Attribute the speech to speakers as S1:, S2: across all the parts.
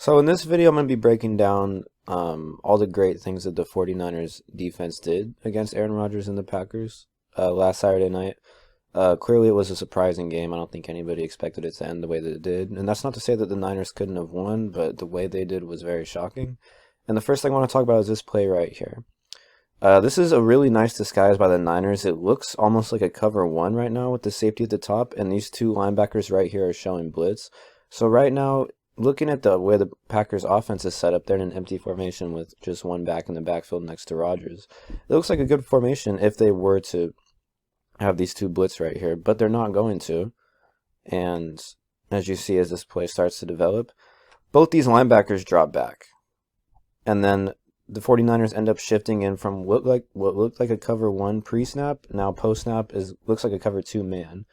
S1: So in this video, I'm going to be breaking down all the great things that the 49ers defense did against Aaron Rodgers and the Packers last Saturday night. Clearly, it was a surprising game. I don't think anybody expected it to end the way that it did. And that's not to say that the Niners couldn't have won, but the way they did was very shocking. And the first thing I want to talk about is this play right here. This is a really nice disguise by the Niners. It looks almost like a cover one right now with the safety at the top, and these two linebackers right here are showing blitz. So right now, looking at the way the Packers offense is set up, they're in an empty formation with just one back in the backfield next to Rodgers. It looks like a good formation if they were to have these two blitz right here, but they're not going to. And as you see, as this play starts to develop, both these linebackers drop back. And then the 49ers end up shifting in from what looked like a cover one pre-snap, now post-snap looks like a cover two man.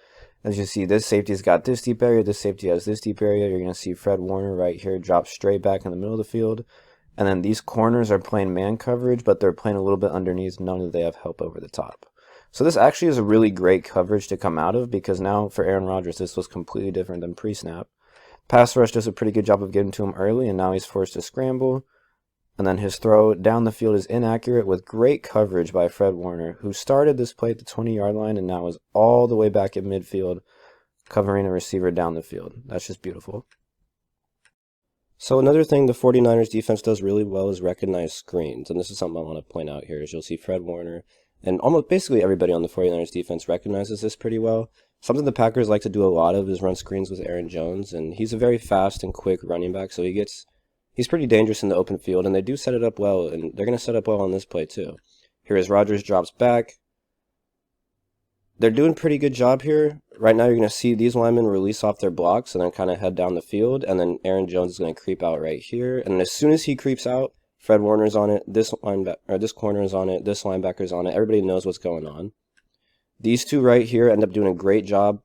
S1: As you see, this safety's got this deep area, this safety has this deep area. You're going to see Fred Warner right here drop straight back in the middle of the field. And then these corners are playing man coverage, but they're playing a little bit underneath, knowing that they have help over the top. So this actually is a really great coverage to come out of, because now for Aaron Rodgers, this was completely different than pre-snap. Pass rush does a pretty good job of getting to him early, and now he's forced to scramble. And then his throw down the field is inaccurate with great coverage by Fred Warner, who started this play at the 20-yard line and now is all the way back at midfield, covering a receiver down the field. That's just beautiful. So another thing the 49ers defense does really well is recognize screens. And this is something I want to point out here, is you'll see Fred Warner and almost basically everybody on the 49ers defense recognizes this pretty well. Something the Packers like to do a lot of is run screens with Aaron Jones, and he's a very fast and quick running back, so he's pretty dangerous in the open field, and they do set it up well, and they're going to set up well on this play too. Here as Rodgers drops back. They're doing a pretty good job here. Right now you're going to see these linemen release off their blocks and then kind of head down the field, and then Aaron Jones is going to creep out right here. And as soon as he creeps out, Fred Warner's on it, this corner is on it, this linebacker's on it. Everybody knows what's going on. These two right here end up doing a great job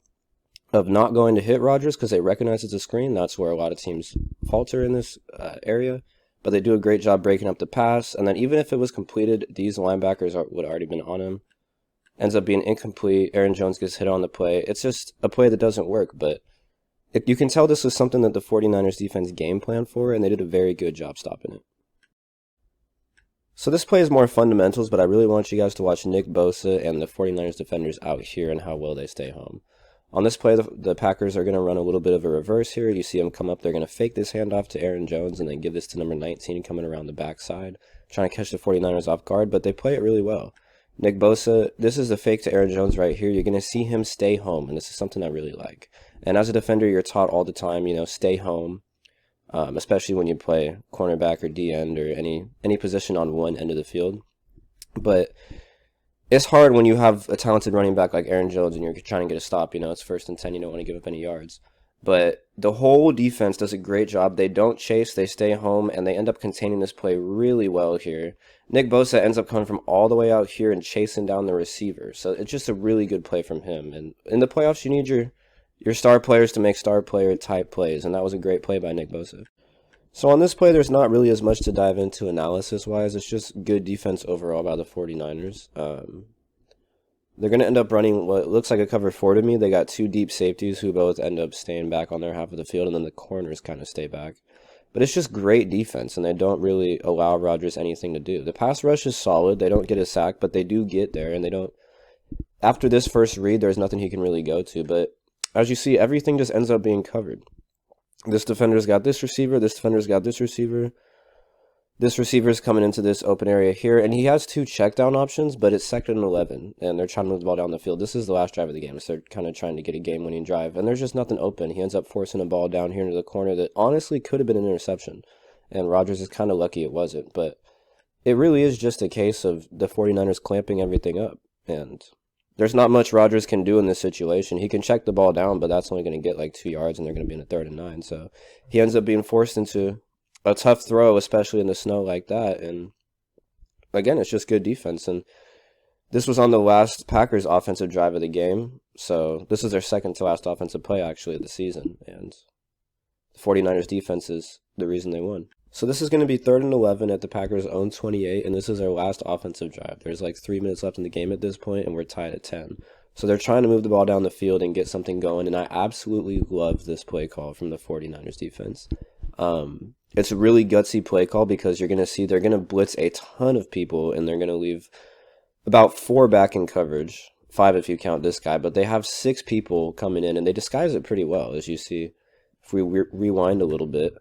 S1: of not going to hit Rodgers because they recognize it's a screen. That's where a lot of teams falter in this area. But they do a great job breaking up the pass. And then even if it was completed, these linebackers would have already been on him. Ends up being incomplete. Aaron Jones gets hit on the play. It's just a play that doesn't work. But you can tell this was something that the 49ers defense game planned for, and they did a very good job stopping it. So this play is more fundamentals, but I really want you guys to watch Nick Bosa and the 49ers defenders out here and how well they stay home. On this play, the Packers are going to run a little bit of a reverse here. You see them come up. They're going to fake this handoff to Aaron Jones and then give this to number 19 coming around the backside, trying to catch the 49ers off guard, but they play it really well. Nick Bosa, this is the fake to Aaron Jones right here. You're going to see him stay home, and this is something I really like. And as a defender, you're taught all the time, stay home, especially when you play cornerback or D-end or any position on one end of the field. But it's hard when you have a talented running back like Aaron Jones and you're trying to get a stop. It's 1st and 10. You don't want to give up any yards. But the whole defense does a great job. They don't chase. They stay home, and they end up containing this play really well here. Nick Bosa ends up coming from all the way out here and chasing down the receiver. So it's just a really good play from him. And in the playoffs, you need your star players to make star player type plays, and that was a great play by Nick Bosa. So on this play, there's not really as much to dive into analysis-wise. It's just good defense overall by the 49ers. They're going to end up running what looks like a cover 4 to me. They got two deep safeties who both end up staying back on their half of the field, and then the corners kind of stay back. But it's just great defense, and they don't really allow Rodgers anything to do. The pass rush is solid. They don't get a sack, but they do get there, and they don't. After this first read, there's nothing he can really go to. But as you see, everything just ends up being covered. This defender's got this receiver. This defender's got this receiver. This receiver's coming into this open area here, and he has two check down options, but it's 2nd and 11, and they're trying to move the ball down the field. This is the last drive of the game, so they're kind of trying to get a game-winning drive, and there's just nothing open. He ends up forcing a ball down here into the corner that honestly could have been an interception, and Rodgers is kind of lucky it wasn't, but it really is just a case of the 49ers clamping everything up, and there's not much Rodgers can do in this situation. He can check the ball down, but that's only going to get like 2 yards, and they're going to be in a 3rd and 9, so he ends up being forced into a tough throw, especially in the snow like that. And again, it's just good defense. And this was on the last Packers offensive drive of the game. So this is their second to last offensive play actually of the season. And the 49ers defense is the reason they won. So this is going to be 3rd and 11 at the Packers' own 28. And this is their last offensive drive. There's like 3 minutes left in the game at this point, and we're tied at 10. So they're trying to move the ball down the field and get something going. And I absolutely love this play call from the 49ers defense. It's a really gutsy play call because you're going to see they're going to blitz a ton of people and they're going to leave about 4 back in coverage, 5 if you count this guy, but they have 6 people coming in and they disguise it pretty well, as you see. If we rewind a little bit,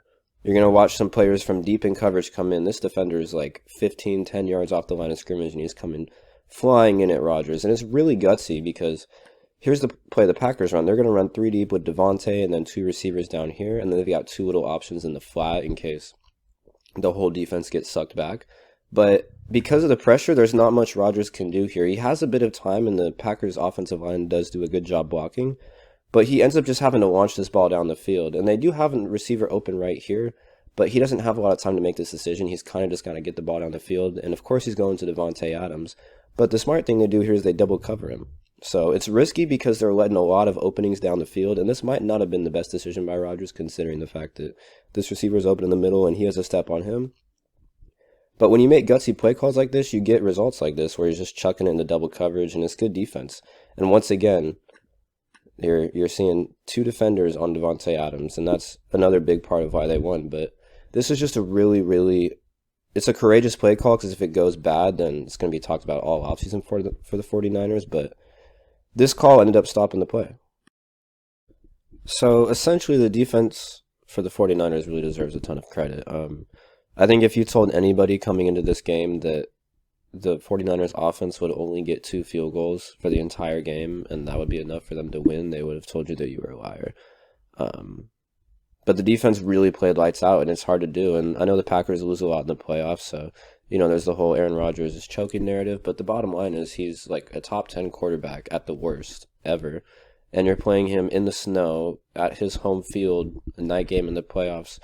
S1: you're going to watch some players from deep in coverage come in. This defender is like 15, 10 yards off the line of scrimmage and he's coming flying in at Rodgers. And it's really gutsy because here's the play the Packers run. They're going to run 3 deep with Devontae and then 2 receivers down here, and then they've got 2 little options in the flat in case the whole defense gets sucked back. But because of the pressure, there's not much Rodgers can do here. He has a bit of time, and the Packers' offensive line does do a good job blocking, but he ends up just having to launch this ball down the field. And they do have a receiver open right here, but he doesn't have a lot of time to make this decision. He's kind of just got to get the ball down the field, and of course he's going to Devontae Adams. But the smart thing to do here is they double cover him. So it's risky because they're letting a lot of openings down the field, and this might not have been the best decision by Rodgers considering the fact that this receiver is open in the middle and he has a step on him. But when you make gutsy play calls like this, you get results like this where you're just chucking it into double coverage, and it's good defense. And once again, you're seeing 2 defenders on Devontae Adams, and that's another big part of why they won. But this is just a really, it's a courageous play call because if it goes bad, then it's going to be talked about all offseason for the 49ers. But this call ended up stopping the play. So essentially, the defense for the 49ers really deserves a ton of credit. I think if you told anybody coming into this game that the 49ers offense would only get 2 field goals for the entire game and that would be enough for them to win, they would have told you that you were a liar. But the defense really played lights out, and it's hard to do. And I know the Packers lose a lot in the playoffs, so there's the whole Aaron Rodgers is choking narrative. But the bottom line is he's like a top 10 quarterback at the worst ever, and you're playing him in the snow at his home field, a night game in the playoffs.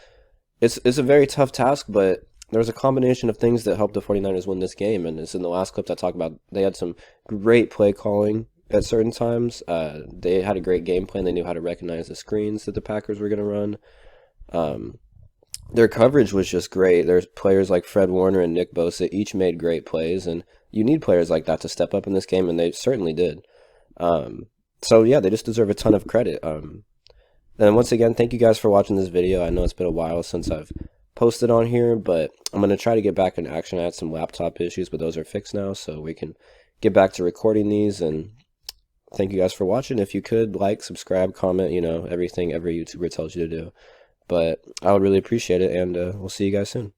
S1: It's a very tough task, but there's a combination of things that helped the 49ers win this game, and it's in the last clip I talked about. They had some great play calling at certain times. They had a great game plan. They knew how to recognize the screens that the Packers were going to run. Their coverage was just great. There's players like Fred Warner and Nick Bosa each made great plays, and you need players like that to step up in this game, and they certainly did. So yeah, they just deserve a ton of credit. And once again, thank you guys for watching this video. I know it's been a while since I've posted on here, but I'm going to try to get back in action. I had some laptop issues, but those are fixed now, so we can get back to recording these. And thank you guys for watching. If you could, like, subscribe, comment, everything every YouTuber tells you to do. But I would really appreciate it, and we'll see you guys soon.